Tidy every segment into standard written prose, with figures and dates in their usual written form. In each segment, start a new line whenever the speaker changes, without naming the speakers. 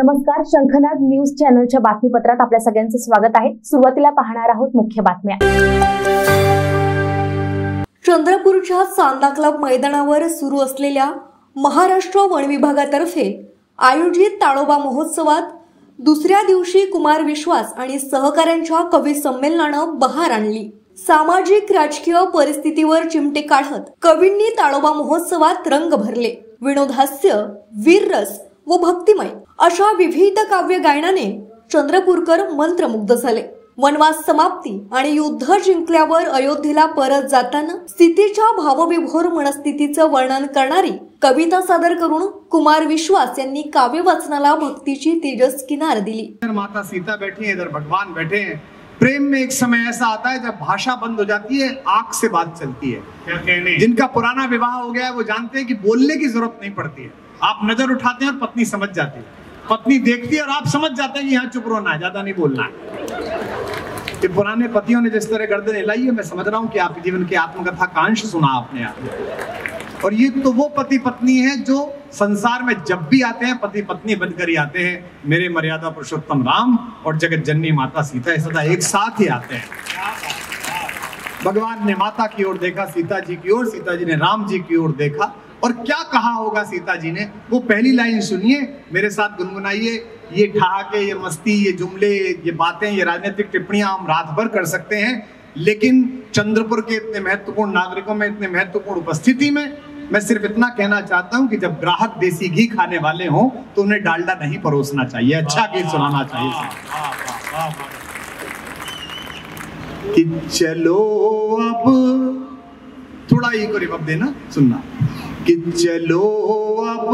नमस्कार, शंखनाद न्यूज चॅनलच्या बातमीपत्रात आपल्या सगळ्यांचं स्वागत आहे। सुरुवातीला पाहणार आहोत मुख्य बातम्या।
चंद्रपूरच्या चांदा क्लब मैदानावर सुरू असलेल्या महाराष्ट्र वन विभागातर्फे आयोजित ताडोबा महोत्सवात दुसऱ्या दिवशी कुमार विश्वास आणि सहकाऱ्यांच्या कवी संमेलनानं बहार आणली। सामाजिक राजकीय परिस्थितीवर चिमटे काढत कवींनी ताडोबा महोत्सवात रंग भरले। विनोदहास्य, वीररस व भक्तिमय अशा विविध काव्य गायनाने चंद्रपूरकर मंत्रमुग्ध झाले। वनवास समाप्ती आणि युद्ध जिंकल्यावर अयोध्येला परत जाताना स्थितीच्या भावविभोर मनस्थितीचं वर्णन करणारी कविता सादर करून कुमार विश्वास यांनी काव्य वाचनाला भक्तीची तेजस किनार दिली।
माता सीता बैठी है, इधर भगवान बैठे हैं। प्रेम में एक समय ऐसा आता है जब भाषा बंद हो जाती है, आंख से बात चलती है। जिनका पुराना विवाह हो गया है वो जानते हैं कि बोलने की जरूरत नहीं पड़ती है। आप नजर उठाते हैं और पत्नी समझ जाती है, पत्नी देखती है और आप समझ जाते हैं कि यहाँ चुप रहना है, ज्यादा नहीं बोलना है। कि पुराने पतियों ने जिस तरह गर्दन हिलाई है, मैं समझ रहा हूँ कि आपके जीवन की आत्मकथा का अंश सुना आपने आप। और ये तो वो पति पत्नी है जो संसार में जब भी आते हैं पति पत्नी बनकर ही आते हैं। मेरे मर्यादा पुरुषोत्तम राम और जगत जननी माता सीता सदा एक साथ ही आते हैं। भगवान ने माता की ओर देखा, सीता जी की ओर, सीता जी ने राम जी की ओर देखा और क्या कहा होगा सीता जी ने, वो पहली लाइन सुनिए, मेरे साथ गुनगुनाइए। ये ठहाके, ये मस्ती, ये जुमले, ये बातें, ये राजनीतिक टिप्पणियां हम रात भर कर सकते हैं, लेकिन चंद्रपुर के इतने महत्वपूर्ण नागरिकों में, इतने महत्वपूर्ण उपस्थिति में मैं सिर्फ इतना कहना चाहता हूं कि जब ग्राहक देसी घी खाने वाले हों तो उन्हें डालडा नहीं परोसना चाहिए, अच्छा घी सुनाना चाहिए। कि चलो अब थोड़ा ये को रिवर्ब देना, सुनना। कि चलो अब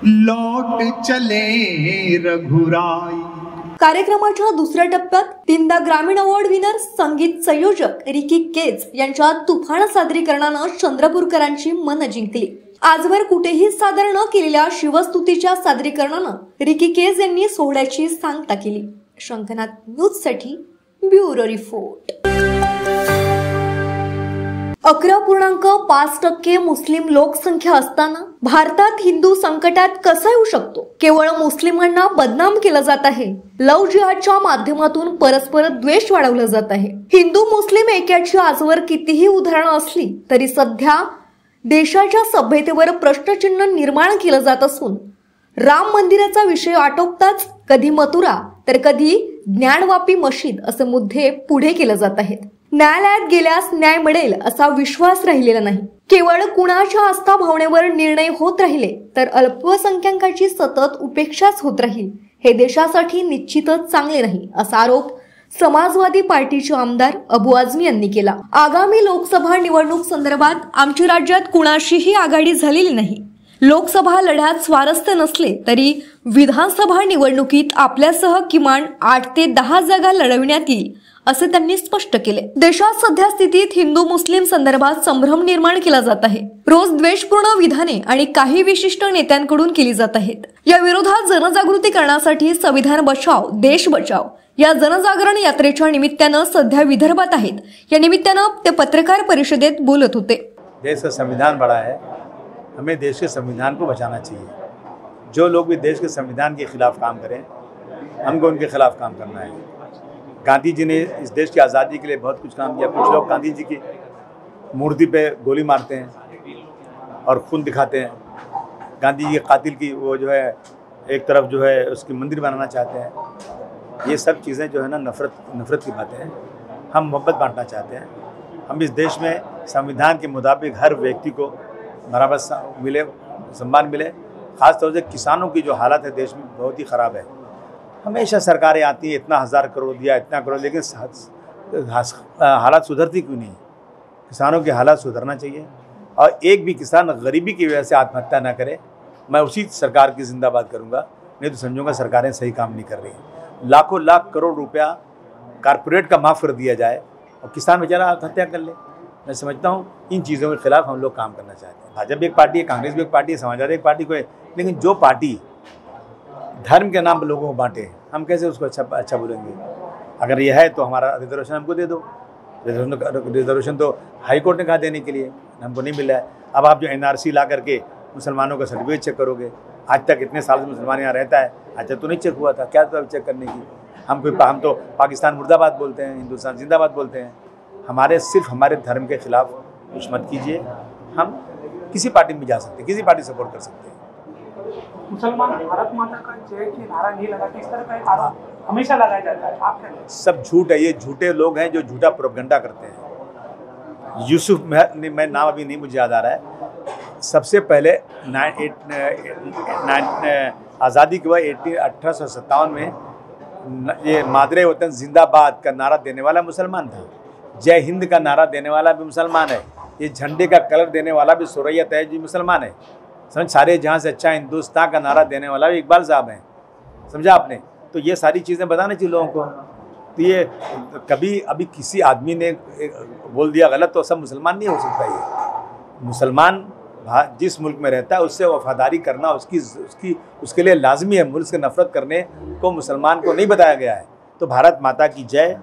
लौट चले रघुराई।
कार्यक्रमाच्या दुसऱ्या टप्प्यात तीनदा ग्रामीण अवॉर्ड विनर संगीत संयोजक रिकी केज यांच्या तुफान सादरीकरणानं चंद्रपूरकरांची मन जिंकली। आजवर कुठेही सादर न केलेल्या शिवस्तुतीच्या सादरीकरणानं रिकी केज यांनी सोहळ्याची सांगता केली। शंखनाद न्यूज साठी ब्युरो रिपोर्ट। 11.5% मुस्लिम लोकसंख्या असताना भारतात हिंदू संकटात कसा येऊ शकतो? केवळ मुस्लिमांना बदनाम केलं जात आहे। लव जिहादच्या माध्यमातून परस्पर द्वेष वाढवला जात आहे। हिंदू मुस्लिम ऐक्याची आजवर कितीही उदाहरणं असली तरी सध्या देशाच्या सभ्यतेवर प्रश्नचिन्ह निर्माण केलं जात असून राम मंदिराचा विषय आटोपताच कधी मथुरा तर कधी ज्ञानवापी मशीद असे मुद्दे पुढे केले जात आहेत। न्यायालयात गेल्यास न्याय मिळेल असा विश्वास राहिलेला नाही। केवळ कुणाच्या आस्था भावनेवर निर्णय होत राहिले तर अल्पसंख्याकांची सतत उपेक्षाच होत राहील। हे देशासाठी निश्चितच चांगले नाही असा आरोप समाजवादी पार्टीचे आमदार अबू आझमी यांनी केला। आगामी लोकसभा निवडणूक संदर्भात आमच्या राज्यात कुणाशीही आघाडी झालेली नाही। लोकसभा लढ्यात स्वारस्य नसले तरी विधानसभा निवडणुकीत आपल्यासह किमान 8 ते 10 जागा लढविण्यात येईल असे त्यांनी स्पष्ट केले। देशात सध्या स्थितीत हिंदू मुस्लिम संदर्भात संभ्रम निर्माण केला जात आहे। रोज द्वेषपूर्ण विधाने आणि काही विशिष्ट नेत्यांकडून केली जात आहेत। या विरोधात जनजागृती करण्यासाठी संविधान बचाव देश बचाव या जनजागरण यात्रेच्या निमित्तानं सध्या विदर्भात आहेत। या निमित्तानं ते पत्रकार परिषदेत बोलत होते।
देश का संविधान बड़ा है, हमें देश के संविधान को बचाना चाहिए। जो लोग भी देश के संविधान के खिलाफ काम करें, हमको उनके खिलाफ काम करना है। गांधी जी ने इस देश की आज़ादी के लिए बहुत कुछ काम किया। कुछ लोग गांधी जी की मूर्ति पे गोली मारते हैं और खून दिखाते हैं। गांधी जी के कातिल की वो जो है एक तरफ जो है उसकी मंदिर बनाना चाहते हैं। ये सब चीज़ें जो है ना नफरत की बातें हैं। हम मोहब्बत बांटना चाहते हैं। हम इस देश में संविधान के मुताबिक हर व्यक्ति को बराबर मिले, सम्मान मिले। ख़ासतौर से किसानों की जो हालत है देश में बहुत ही ख़राब है। हमेशा सरकारें आती हैं, इतना 1000 करोड़ दिया, इतना करोड़, लेकिन हालात सुधरती क्यों नहीं? किसानों के हालात सुधरना चाहिए और एक भी किसान गरीबी की वजह से आत्महत्या ना करे। मैं उसी सरकार की जिंदाबाद करूंगा, नहीं तो समझूंगा सरकारें सही काम नहीं कर रही। लाखों लाख करोड़ रुपया कारपोरेट का माफ़ कर दिया जाए और किसान बेचारा आत्महत्या कर ले। मैं समझता हूँ इन चीज़ों के खिलाफ हम लोग काम करना चाहते हैं। भाजपा एक पार्टी है, कांग्रेस भी एक पार्टी है, समाजवादी एक पार्टी को है, लेकिन जो पार्टी धर्म के नाम पर लोगों को बांटे, हम कैसे उसको अच्छा बोलेंगे? अगर यह है तो हमारा रिजर्वेशन हमको दे दो। रिजर्वेशन तो हाई कोर्ट ने कहा देने के लिए, हमको नहीं मिला है। अब आप जो NRC ला करके मुसलमानों का सर्टिफिकेट चेक करोगे। आज तक इतने साल से मुसलमान यहाँ रहता है, आज तक तो नहीं चेक हुआ था, क्या तो चेक करने की। हम तो पाकिस्तान मुर्दाबाद बोलते हैं, हिंदुस्तान जिंदाबाद बोलते हैं। सिर्फ हमारे धर्म के खिलाफ कुछ मत कीजिए। हम किसी पार्टी में जा सकते हैं, किसी पार्टी सपोर्ट कर सकते हैं।
मुसलमान भारत माता का जय की नारा नहीं लगाते, इस तरह का एक आरोप हमेशा लगाया जाता है, आप क्या कहते हैं?
सब झूठ है, ये झूठे लोग हैं जो झूठा प्रोपगंडा करते हैं। यूसुफ मैं नाम अभी नहीं मुझे याद आ रहा है, सबसे पहले आज़ादी के बाद 1857 में ये मादरे वतन जिंदाबाद का नारा देने वाला मुसलमान था। जय हिंद का नारा देने वाला भी मुसलमान है। ये झंडे का कलर देने वाला भी सुरैयत है जी मुसलमान है। समझ, सारे जहाँ से अच्छा हिंदुस्तान का नारा देने वाला भी इकबाल साहब हैं। समझा आपने? तो ये सारी चीज़ें बताना चाहिए लोगों को। तो ये कभी अभी किसी आदमी ने बोल दिया गलत तो सब मुसलमान नहीं हो सकता। ये मुसलमान जिस मुल्क में रहता है उससे वफादारी करना उसके लिए लाजमी है। मुल्क से नफरत करने को मुसलमान को नहीं बताया गया है। तो भारत माता की जय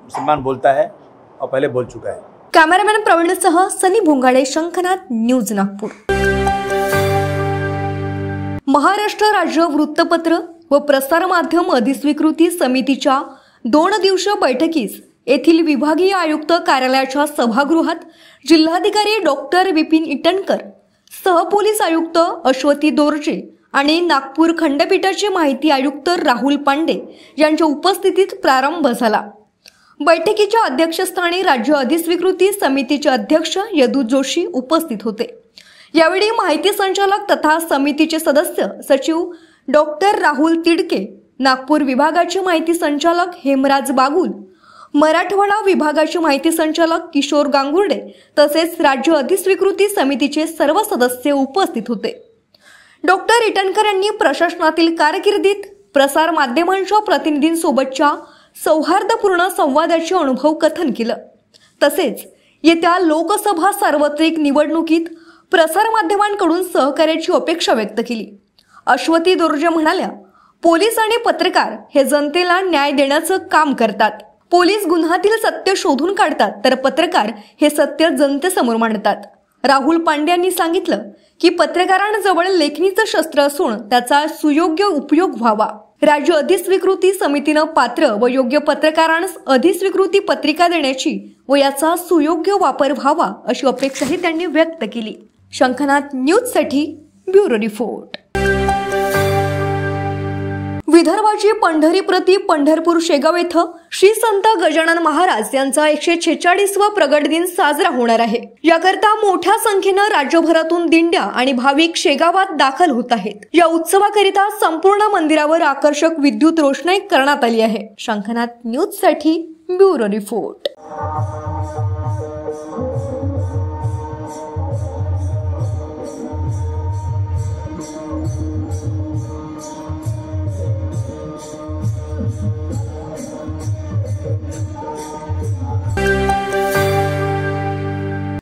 मुसलमान बोलता है और पहले बोल चुका है।
कॅमेरामॅन प्रवीणसह सनी भोंगाडे, शंखनाथ न्यूज नागपूर। महाराष्ट्र राज्य वृत्तपत्र व प्रसार माध्यम अधिस्वीकृती समितीच्या 2 दिवसीय बैठकीस येथील विभागीय आयुक्त कार्यालयाच्या सभागृहात जिल्हाधिकारी डॉक्टर विपिन इटनकर, सहपोलीस आयुक्त अश्वती दोर्जे आणि नागपूर खंडपीठाचे माहिती आयुक्त राहुल पांडे यांच्या उपस्थितीत प्रारंभ झाला। बैठकीच्या अध्यक्षस्थानी राज्य अधिस्वीकृती समितीचे अध्यक्ष यदू जोशी उपस्थित होते। यावेळी माहिती संचालक तथा समितीचे सदस्य सचिव डॉक्टर राहुल तिडके, नागपूर विभागाचे माहिती संचालक हेमराज बागुल, मराठवाडा विभागाचे माहिती संचालक किशोर गांगुर्डे तसेच राज्य अधिस्वीकृती समितीचे सर्व सदस्य उपस्थित होते। डॉक्टर इटनकर यांनी प्रशासनातील कारकिर्दीत प्रसार माध्यमांच्या प्रतिनिधींसोबतच्या सौहार्दपूर्ण संवादाचे अनुभव कथन केलं। तसेच येत्या लोकसभा सार्वत्रिक निवडणुकीत प्रसार माध्यमांकडून सहकार्याची अपेक्षा व्यक्त केली। अश्वती दोर्जे म्हणाल्या, पोलीस आणि पत्रकार हे जनतेला न्याय देण्याचं काम करतात। पोलीस गुन्ह्यातील सत्य शोधून काढतात तर पत्रकार हे सत्य जनतेसमोर मांडतात। राहुल पांडे यांनी सांगितलं की पत्रकारांजवळ लेखणीचं शस्त्र असून त्याचा सुयोग्य उपयोग व्हावा। राज्य अधिस्वीकृती समितीनं पात्र व योग्य पत्रकारांस अधिस्वीकृती पत्रिका देण्याची व याचा सुयोग्य वापर व्हावा अशी अपेक्षाही त्यांनी व्यक्त केली। शंखनाथ न्यूज साठी ब्युरो रिपोर्ट। विदर्भाची पंढरी प्रति पंढरपूर शेगाव येथे श्री संत गजानन महाराज यांचा 146वा प्रगट दिन साजरा होणार आहे। याकरता मोठ्या संख्येने राज्यभरातून दिंड्या आणि भाविक शेगावात दाखल होत आहेत। या उत्सवाकरिता संपूर्ण मंदिरावर आकर्षक विद्युत रोषणाई करण्यात आली आहे। शंखनाथ न्यूज साठी ब्युरो रिपोर्ट।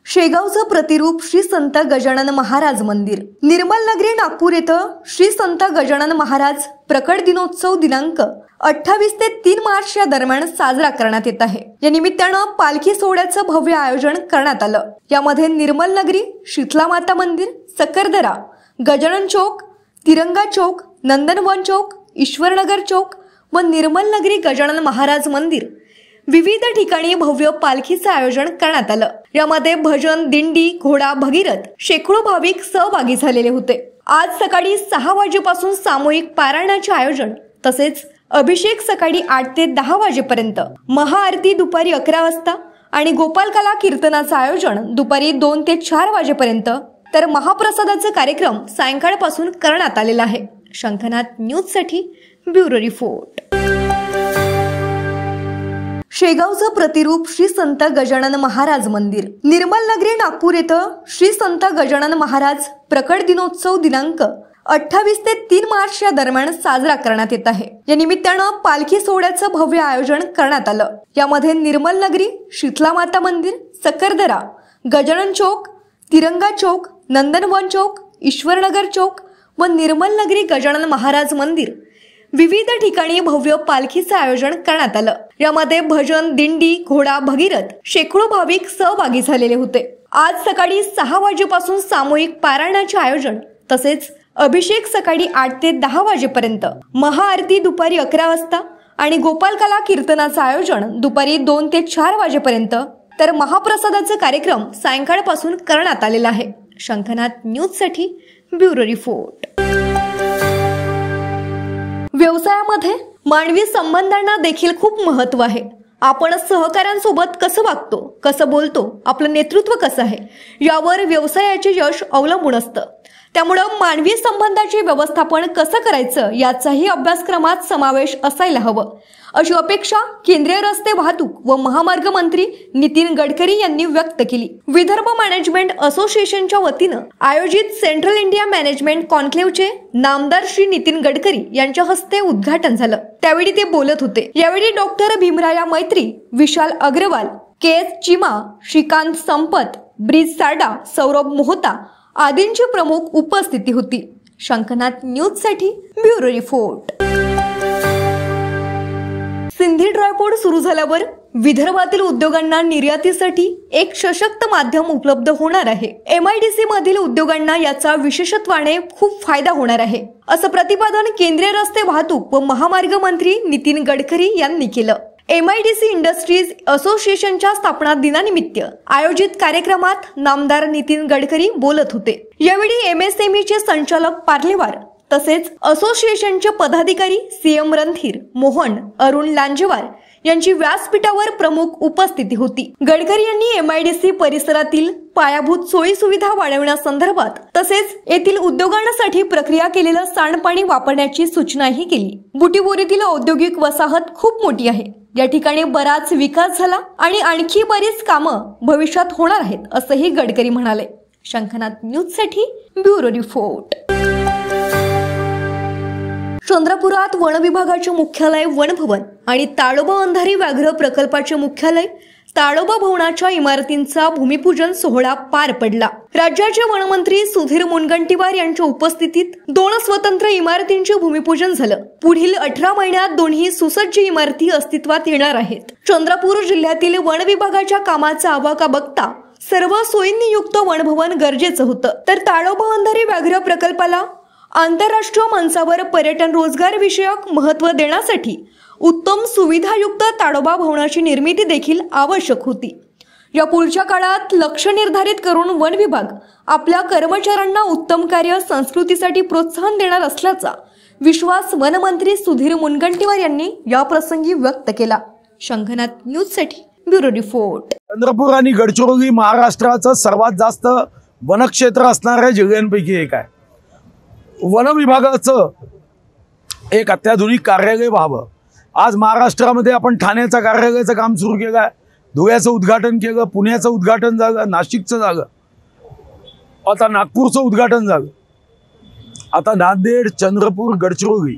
शेगावचं प्रतिरूप श्री संत गजानन महाराज मंदिर। निर्मल नगरी नागपूर येथे श्री संत गजानन महाराज प्रकट दिनोत्सव दिनांक 28 ते 3 मार्च या दरम्यान साजरा करण्यात येत आहे। या निमित्तानं पालखी सोहळ्याचं भव्य आयोजन करण्यात आलं। यामध्ये निर्मल नगरी, शीतला माता मंदिर, सकरदरा, गजानन चौक, तिरंगा चौक, नंदनवन चौक, ईश्वरनगर चौक व निर्मल नगरी गजानन महाराज मंदिर विविध ठिकाणी भव्य पालखीचं आयोजन करण्यात आलं। यामध्ये भजन, दिंडी, घोडा भगीरथ शेकडो भाविक सहभागी झालेले होते। आज सकाळी 6 वाजेपासून सामूहिक पारायणाचे आयोजन तसेच अभिषेक सकाळी 8 ते 10 वाजेपर्यंत, महाआरती दुपारी 11 वाजता आणि गोपालकला कीर्तनाचं आयोजन दुपारी 2 ते 4 वाजेपर्यंत तर महाप्रसादाचा कार्यक्रम सायंकाळपासून करण्यात आलेला आहे। शंखनाथ न्यूज साठी ब्युरो रिपोर्ट। शेगावचं प्रतिरूप श्री संत गजानन महाराज मंदिर। निर्मल नगरी नागपूर येथे श्री संत गजानन महाराज प्रकट दिनोत्सव दिनांक 28 ते 3 मार्च या दरम्यान साजरा करण्यात येत आहे। या निमित्तानं पालखी सोहळ्याचं भव्य आयोजन करण्यात आलं। यामध्ये निर्मल नगरी, शीतला माता मंदिर, सकरदरा, गजानन चौक, तिरंगा चौक, नंदनवन चौक, ईश्वरनगर चौक व निर्मल नगरी गजानन महाराज मंदिर विविध ठिकाणी भव्य पालखीचं आयोजन करण्यात आलं। यामध्ये भजन, दिंडी, घोडा भगीरथ शेकडो भाविक सहभागी झालेले होते। आज सकाळी 6 वाजेपासून सामूहिक पारायणाचे आयोजन, तसेच अभिषेक सकाळी 8 ते 10 वाजेपर्यंत, महाआरती दुपारी 11 वाजता आणि गोपालकाला कीर्तनाचं आयोजन दुपारी 2 ते 4 वाजेपर्यंत, तर महाप्रसादाचा कार्यक्रम सायंकाळपासून करण्यात आलेला आहे. शंखनाथ न्यूजसाठी ब्युरो रिपोर्ट. व्यवसायामध्ये मानवी संबंधांना देखील खूप महत्त्व आहे. आपण सहकाऱ्यांसोबत कसं वागतो, कसं बोलतो, आपलं नेतृत्व कसं आहे यावर व्यवसायाचे यश अवलंबून असतं. त्यामुळे मानवी संबंधाचे व्यवस्थापन कसं करायचं याचाही अभ्यासक्रमात समावेश असायला हवं, अशी अपेक्षा केंद्रीय रस्ते वाहतूक व महामार्ग मंत्री नितीन गडकरी यांनी व्यक्त केली. विदर्भ मॅनेजमेंट असोसिएशनच्या वतीनं आयोजित सेंट्रल इंडिया मॅनेजमेंट कॉन्क्लेव्हचे नामदार श्री नितीन गडकरी यांच्या हस्ते उद्घाटन झालं. त्यावेळी ते बोलत होते. यावेळी डॉक्टर भीमराया मैत्री, विशाल अग्रवाल, के.एस. चिमा, श्रीकांत संपत, ब्रिज सारडा, सौरभ मोहता आदींची प्रमुख उपस्थिती होती. शंखनाथ न्यूजसाठी ब्युरो रिपोर्ट. सिंधी ड्रायपोर्ट सुरू झाल्यावर विदर्भातील उद्योगांना निर्यातीसाठी एक सशक्त माध्यम उपलब्ध होणार आहे. MIDC मधील उद्योगांना याचा विशेषत्वाने खूप फायदा होणार आहे, असं प्रतिपादन केंद्रीय रस्ते वाहतूक व महामार्ग मंत्री नितीन गडकरी यांनी केलं. MIDC इंडस्ट्रीज असोसिएशनच्या स्थापना दिनानिमित्त आयोजित कार्यक्रमात नामदार नितीन गडकरी बोलत होते. यावेळी MSME संचालक पार्लेवार तसेच असोसिएशनचे पदाधिकारी CM रणधीर, मोहन, अरुण लांजेवार यांची व्यासपीठावर प्रमुख उपस्थिती होती. गडकरी यांनी MIDC परिसरातील पायाभूत सोयी सुविधा वाढवण्यासंदर्भात तसेच येथील उद्योगांसाठी प्रक्रिया केलेलं सांडपाणी वापरण्याची सूचनाही केली. बुटीबोरीतील औद्योगिक वसाहत खूप मोठी आहे. या ठिकाणी बराच विकास झाला आणि आणखी बरीच कामं भविष्यात होणार आहेत, असंही गडकरी म्हणाले. शंखनाथ न्यूजसाठी ब्युरो रिपोर्ट. चंद्रपुरात वन विभागाचे मुख्यालय वनभवन आणि ताडोबा अंधारी व्याघ्र प्रकल्पाचे मुख्यालय ताडोबा भवनाच्या इमारतींचा भूमिपूजन सोहळा पार पडला. राज्याचे वनमंत्री सुधीर मुनगंटीवार यांच्या उपस्थितीत 2 स्वतंत्र इमारतींचे भूमिपूजन झालं. पुढील 18 महिन्यात दोन्ही सुसज्ज इमारती अस्तित्वात येणार आहेत. चंद्रपूर जिल्ह्यातील वन विभागाच्या कामाचा आवाका बघता सर्व सोयींनी युक्त वनभवन गरजेचं होतं, तर ताडोबा अंधारी व्याघ्र प्रकल्पाला आंतरराष्ट्रीय मंचावर पर्यटन रोजगार विषयक महत्त्व देण्यासाठी उत्तम सुविधायुक्त ताडोबा भवनाची निर्मिती देखील आवश्यक होती. या पुढच्या काळात लक्ष्य निर्धारित करून वन विभाग आपल्या कर्मचाऱ्यांना उत्तम कार्य संस्कृतीसाठी प्रोत्साहन देणार असल्याचा विश्वास वनमंत्री सुधीर मुनगंटीवार यांनी या प्रसंगी व्यक्त केला. शंखनाथ न्यूजसाठी ब्युरो रिपोर्ट.
चंद्रपूर आणि गडचिरोली महाराष्ट्राचं सर्वात जास्त वनक्षेत्र असणाऱ्या जिल्ह्यांपैकी एक आहे. वन विभागाचं एक अत्याधुनिक कार्यालय व्हावं. आज महाराष्ट्रामध्ये आपण ठाण्याच्या कार्यालयाचं काम सुरू केलं आहे, धुळ्याचं उद्घाटन केलं, पुण्याचं उद्घाटन झालं, नाशिकचं झालं, आता नागपूरचं उद्घाटन झालं, आता नांदेड, चंद्रपूर, गडचिरोली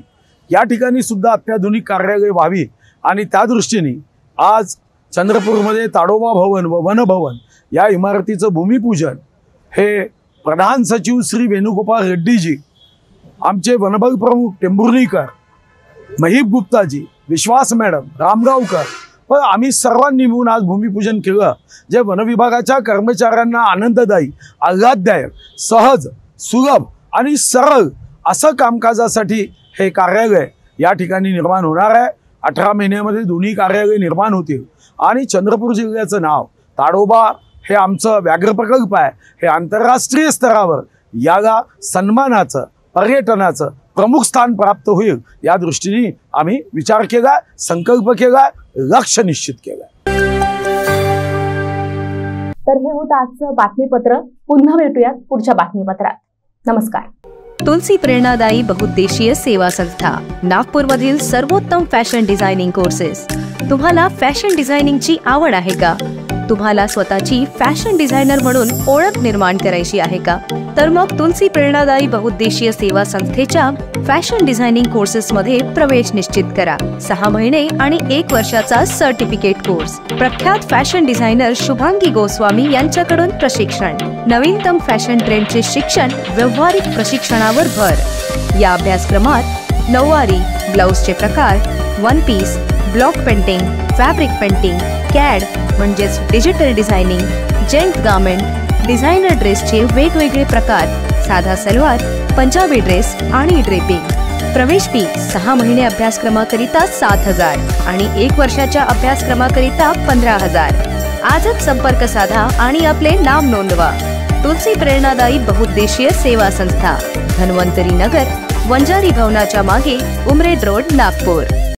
या ठिकाणी सुद्धा अत्याधुनिक कार्यालय व्हावी आणि त्या दृष्टीने आज चंद्रपूरमध्ये ताडोबा भवन व वनभवन या इमारतीचं भूमिपूजन हे प्रधान सचिव श्री वेणुगोपाल रेड्डीजी, आमचे वनबल प्रमुख टेंभुर्णीकर, महिब गुप्ताजी, विश्वास मॅडम, रामगावकर व आम्ही सर्वांनी मिळून आज भूमिपूजन केलं, जे वनविभागाच्या कर्मचाऱ्यांना आनंददायी, आल्हाददायक, सहज, सुलभ आणि सरळ असं कामकाजासाठी हे कार्यालय या ठिकाणी निर्माण होणार आहे. 18 महिन्यामध्ये दोन्ही कार्यालय निर्माण होतील आणि चंद्रपूर जिल्ह्याचं नाव ताडोबा हे आमचं व्याघ्र प्रकल्प आहे, हे आंतरराष्ट्रीय स्तरावर याला सन्मानाचं, पर्यटनाचं प्रमुख स्थान प्राप्त होईल या दृष्टीने आम्ही विचार केला, संकल्प केला, लक्ष्य निश्चित केलं.
तर हे होतं आजचं बातमीपत्र. पुन्हा भेटूयात पुढच्या बातमीपत्रात. नमस्कार.
तुलसी प्रेरणादायी बहुउद्देशीय सेवा संस्था, नागपूरमधील सर्वोत्तम फॅशन डिझायनिंग कोर्सेस. तुम्हाला फॅशन डिझायनिंगची आवड आहे का? तुम्हाला स्वतःची फॅशन डिझायनर म्हणून ओळख निर्माण करायची आहे का? तर मग तुलसी प्रेरणादायी बहुउद्देशीय सेवा संस्थेच्या फॅशन डिझायनिंग कोर्सेसमध्ये प्रवेश निश्चित करा. 6 महिने आणि 1 वर्षाचा सर्टिफिकेट कोर्स. प्रख्यात फॅशन डिझायनर शुभांगी गोस्वामी यांच्याकडून प्रशिक्षण. नवीनतम फॅशन ट्रेंडचे शिक्षण, व्यावहारिक प्रशिक्षणावर भर. या अभ्यासक्रमात नऊवारी, ब्लाउजचे प्रकार, one piece, block painting, fabric painting, CAD म्हणजेच digital designing, gent garment, designer ड्रेसचे वेगवेगळे प्रकार, साधा सलवार, पंजाबी ड्रेस आणि ड्रेपिंग. प्रवेश फी 6 महिने अभ्यासक्रमाकरिता 7,000 आणि 1 वर्षाच्या अभ्यासक्रमाकरिता 15,000. आजच संपर्क साधा आणि आपले नाव नोंदवा. तुलसी प्रेरणादायी बहुउद्देशीय सेवा संस्था, धन्वंतरी नगर, वंजारी भवनाच्या मागे, उमरेड रोड, नागपूर.